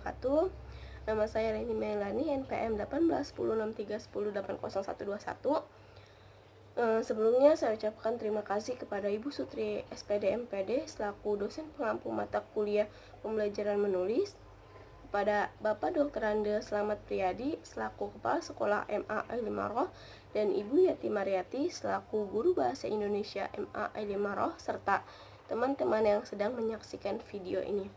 wabarakatuh. Nama saya Reni Melani, NPM 18106310800121. Sebelumnya saya ucapkan terima kasih kepada Ibu Sutri SPD MPD selaku dosen pengampu mata kuliah pembelajaran menulis, kepada Bapak Dr. Ande Slamet Priyadi selaku Kepala Sekolah MA Ailimaroh, dan Ibu Yati Mariati selaku Guru Bahasa Indonesia MA Ailimaroh, serta teman-teman yang sedang menyaksikan video ini.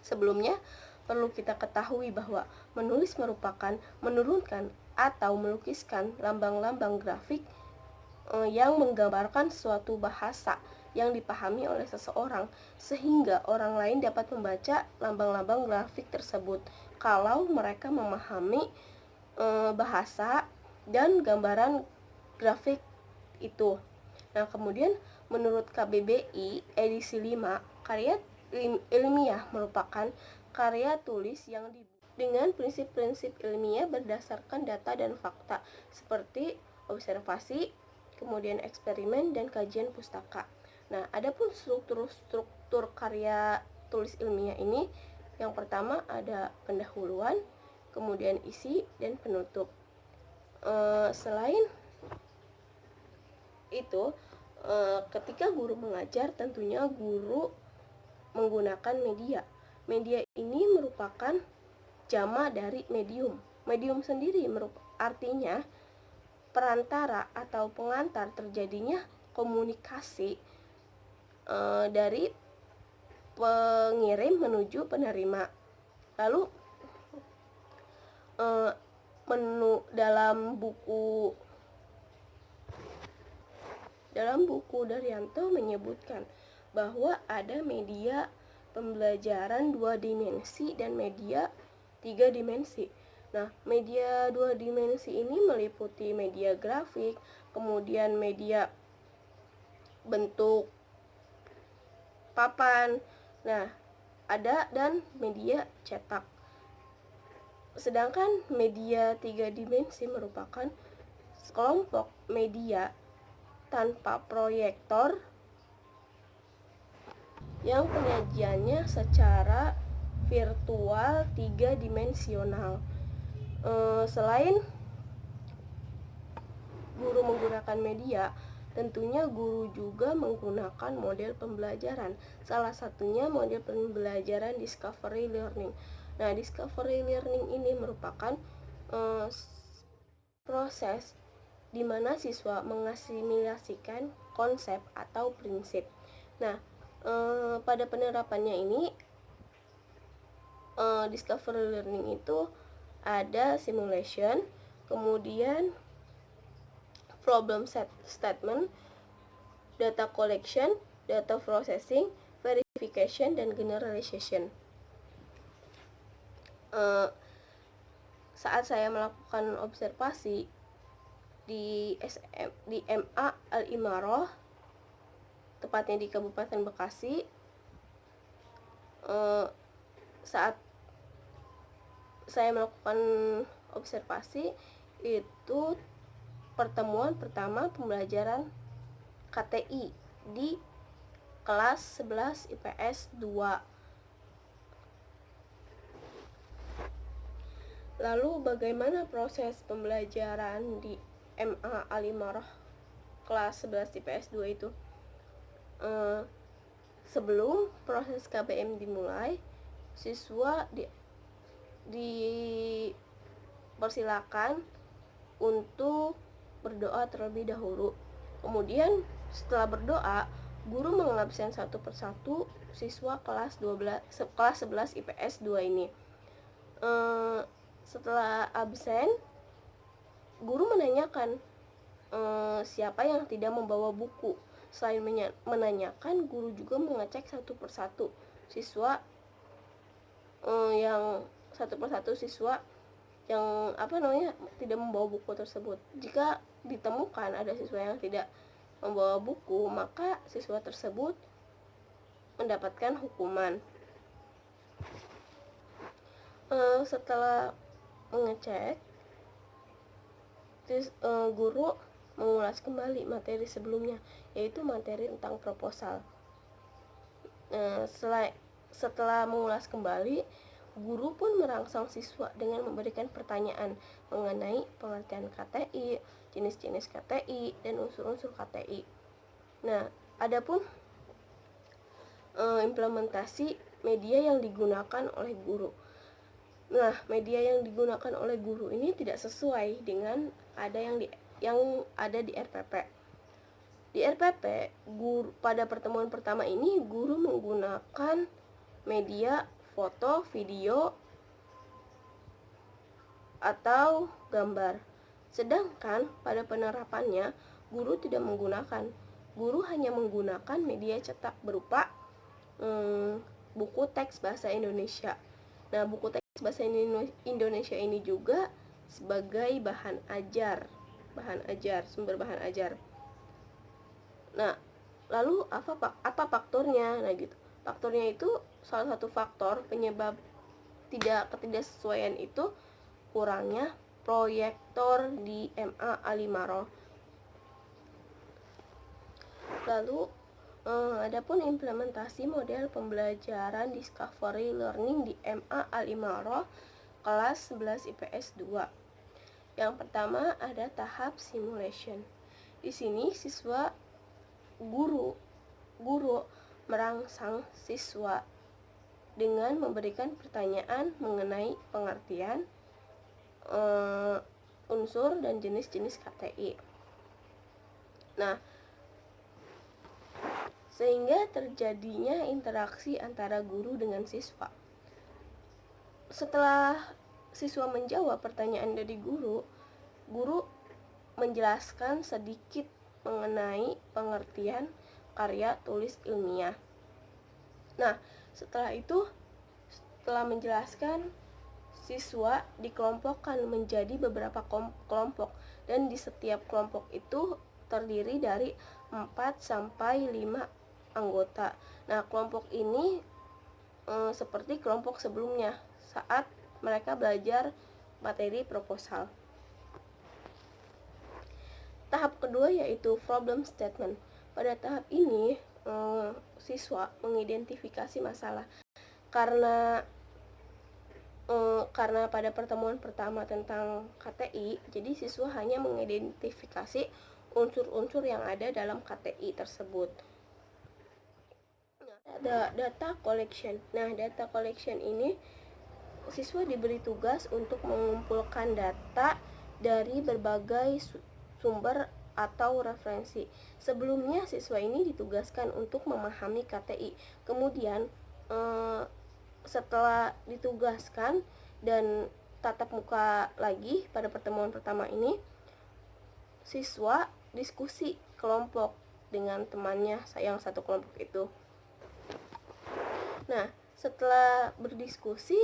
Sebelumnya, perlu kita ketahui bahwa menulis merupakan menurunkan atau melukiskan lambang-lambang grafik yang menggambarkan suatu bahasa yang dipahami oleh seseorang, sehingga orang lain dapat membaca lambang-lambang grafik tersebut kalau mereka memahami bahasa dan gambaran grafik itu. Nah, kemudian menurut KBBI edisi 5, karya ilmiah merupakan karya tulis yang dengan prinsip-prinsip ilmiah berdasarkan data dan fakta seperti observasi, kemudian eksperimen, dan kajian pustaka. Nah, adapun struktur karya tulis ilmiah ini, yang pertama ada pendahuluan, kemudian isi, dan penutup. Selain itu, ketika guru mengajar, tentunya guru menggunakan media. Media ini merupakan jama dari medium. Medium sendiri artinya perantara atau pengantar terjadinya komunikasi dari pengirim menuju penerima. Lalu dalam buku Daryanto menyebutkan bahwa ada media pembelajaran 2 dimensi dan media 3 dimensi. Nah, media 2 dimensi ini meliputi media grafik, kemudian media bentuk papan, dan media cetak. Sedangkan media 3 dimensi merupakan kelompok media tanpa proyektor yang penyajiannya secara virtual 3 dimensional. Selain guru menggunakan media, tentunya guru juga menggunakan model pembelajaran. Salah satunya model pembelajaran discovery learning. Nah, discovery learning ini merupakan proses di mana siswa mengasimilasikan konsep atau prinsip. Nah, pada penerapannya ini, discovery learning itu ada simulation, kemudian problem statement, data collection, data processing, verification, dan generalization. Saat saya melakukan observasi di MA Al-Imaroh, tepatnya di Kabupaten Bekasi, saat saya melakukan observasi itu pertemuan pertama pembelajaran KTI di kelas 11 IPS 2. Lalu bagaimana proses pembelajaran di MA Al-Imaroh kelas 11 IPS 2 itu? Sebelum proses KBM dimulai, siswa dipersilakan untuk berdoa terlebih dahulu. Kemudian setelah berdoa, guru mengabsen satu persatu siswa kelas 11 IPS 2 ini. Setelah absen, guru menanyakan siapa yang tidak membawa buku. Selain menanyakan, guru juga mengecek satu persatu siswa yang tidak membawa buku tersebut. Jika ditemukan ada siswa yang tidak membawa buku, maka siswa tersebut mendapatkan hukuman. Setelah mengecek, guru mengulas kembali materi sebelumnya, yaitu materi tentang proposal. Setelah mengulas kembali, Guru pun merangsang siswa dengan memberikan pertanyaan mengenai pengertian KTI, jenis-jenis KTI, dan unsur-unsur KTI. Nah, adapun implementasi media yang digunakan oleh guru. Nah, media yang digunakan oleh guru ini tidak sesuai dengan yang ada di RPP. Di RPP, pada pertemuan pertama ini guru menggunakan media foto, video, atau gambar. Sedangkan pada penerapannya, guru tidak menggunakan. Guru hanya menggunakan media cetak berupa buku teks bahasa Indonesia. Nah, buku teks bahasa Indonesia ini juga sebagai sumber bahan ajar. Nah, lalu apa faktornya? Nah, gitu. Faktornya itu, salah satu faktor penyebab ketidaksesuaian itu kurangnya proyektor di MA Alimaró. Lalu adapun implementasi model pembelajaran Discovery Learning di MA Alimaró kelas 11 IPS 2. Yang pertama ada tahap simulation. Di sini guru merangsang siswa dengan memberikan pertanyaan mengenai pengertian unsur dan jenis-jenis KTI. Nah, sehingga terjadinya interaksi antara guru dengan siswa. Setelah siswa menjawab pertanyaan dari guru menjelaskan sedikit mengenai pengertian karya tulis ilmiah. Nah, setelah menjelaskan, siswa dikelompokkan menjadi beberapa kelompok, dan di setiap kelompok itu terdiri dari 4 sampai 5 anggota. Nah, kelompok ini seperti kelompok sebelumnya saat mereka belajar materi proposal. Tahap kedua yaitu problem statement. Pada tahap ini siswa mengidentifikasi masalah. Karena pada pertemuan pertama tentang KTI, jadi siswa hanya mengidentifikasi unsur-unsur yang ada dalam KTI tersebut. Ada data collection. Nah, data collection ini siswa diberi tugas untuk mengumpulkan data dari berbagai sumber atau referensi. Sebelumnya siswa ini ditugaskan untuk memahami KTI. Kemudian setelah ditugaskan dan tatap muka lagi pada pertemuan pertama ini, siswa diskusi kelompok dengan temannya yang satu kelompok itu. Nah, setelah berdiskusi,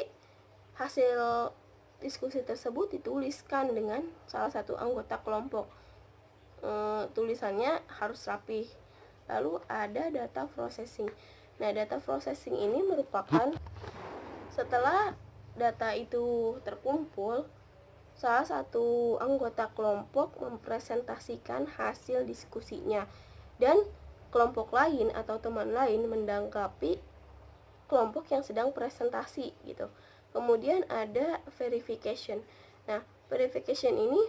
hasil diskusi tersebut dituliskan dengan salah satu anggota kelompok. Tulisannya harus rapi. Lalu ada data processing. Nah, data processing ini merupakan setelah data itu terkumpul, salah satu anggota kelompok mempresentasikan hasil diskusinya, dan kelompok lain atau teman lain menanggapi kelompok yang sedang presentasi gitu. Kemudian ada verification. Nah, verification ini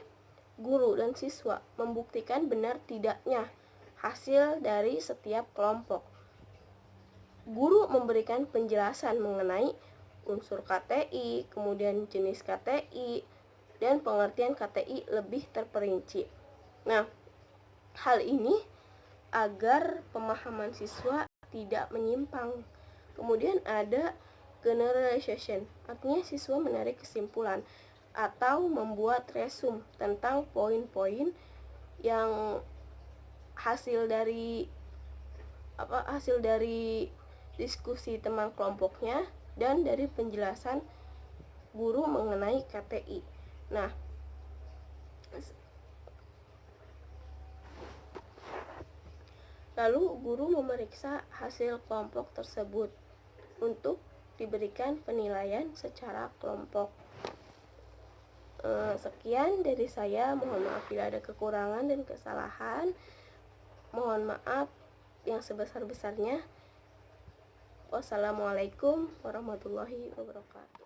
guru dan siswa membuktikan benar tidaknya hasil dari setiap kelompok. Guru memberikan penjelasan mengenai unsur KTI, kemudian jenis KTI, dan pengertian KTI lebih terperinci. Nah, hal ini agar pemahaman siswa tidak menyimpang. Kemudian ada generalization, artinya siswa menarik kesimpulan atau membuat resume tentang poin-poin yang hasil dari diskusi teman kelompoknya dan dari penjelasan guru mengenai KTI. Nah, lalu guru memeriksa hasil kelompok tersebut untuk diberikan penilaian secara kelompok. Sekian dari saya, mohon maaf bila ada kekurangan dan kesalahan. Mohon maaf yang sebesar-besarnya. Wassalamualaikum warahmatullahi wabarakatuh.